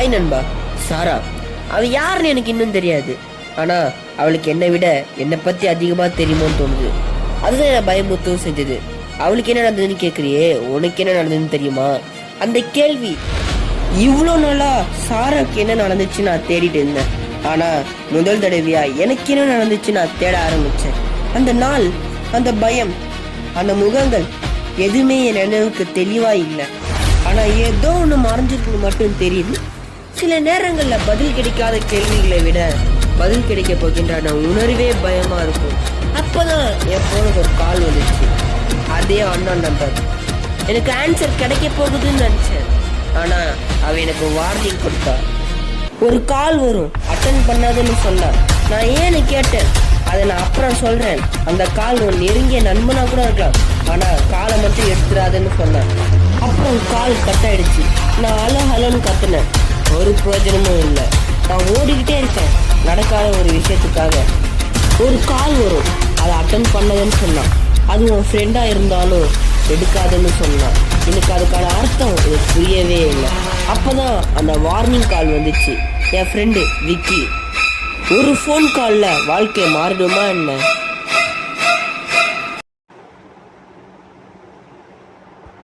Hi நண்பா, சாரா. அவ யாருன்னு எனக்கு இன்னும் தெரியாது. ஆனா அவளுக்கு என்னை விட என்னை பத்தி அதிகமா தெரியுமோன்னு தோணுது. அதுதான் என்ன பயமுறுத்தவும் செஞ்சது. அவளுக்கு என்ன நடந்ததுன்னு கேட்குறியே, உனக்கு என்ன நடந்ததுன்னு தெரியுமா? அந்த கேள்வி இவ்வளோ நாளா சாராக்கு என்ன நடந்துச்சு நான் தேடிட்டு இருந்தேன். ஆனா முதல் தடவையா எனக்கு என்ன நடந்துச்சு நான் தேட ஆரம்பிச்சேன். அந்த நாள், அந்த பயம், அந்த முகங்கள் எதுவுமே என் நினைவுக்கு தெளிவா இல்லை. ஆனா ஏதோ ஒன்று மறைஞ்சிருக்கு மட்டும் தெரியுது. சில நேரங்கள்ல பதில் கிடைக்காத கேள்விகளை விட பதில் கிடைக்க போகின்ற உணர்வே பயமா இருக்கும். அப்பதான் என் போனுக்கு ஒரு கால் வந்துச்சு. அதே அண்ணா நம்பர். எனக்கு ஆன்சர் கிடைக்க போகுதுன்னு நினைச்சேன். ஆனா அவ எனக்கு வார்னிங் கொடுத்தா. ஒரு கால் வரும், அட்டன் பண்ணாதுன்னு சொன்னா. நான் ஏன்னு கேட்டேன். அதை நான் அப்புறம் சொல்றேன். அந்த கால் ஒரு நெருங்கிய நண்பனா கூட இருக்கலாம், ஆனா காலை மட்டும் எடுத்துடாதுன்னு சொன்னேன். அப்புறம் கால் கட் ஆயிடுச்சு. நான் ஹலோன்னு கத்துனேன். ஒரு பிரயோஜனமும் இல்லை. நான் ஓடிக்கிட்டே இருக்கேன் நடக்காத ஒரு விஷயத்துக்காக. ஒரு கால் வரும், அதை அட்டன் பண்ணதுன்னு சொன்னான். அது உன் ஃப்ரெண்டா இருந்தாலும் எடுக்காதுன்னு சொன்னான். எனக்கு அதுக்கான அர்த்தம் எனக்கு புரியவே இல்லை. அப்பதான் அந்த வார்னிங் கால் வந்துச்சு. என் ஃப்ரெண்டு விக்கி. ஒரு ஃபோன் காலில் வாழ்க்கை மாறிடுமா என்ன?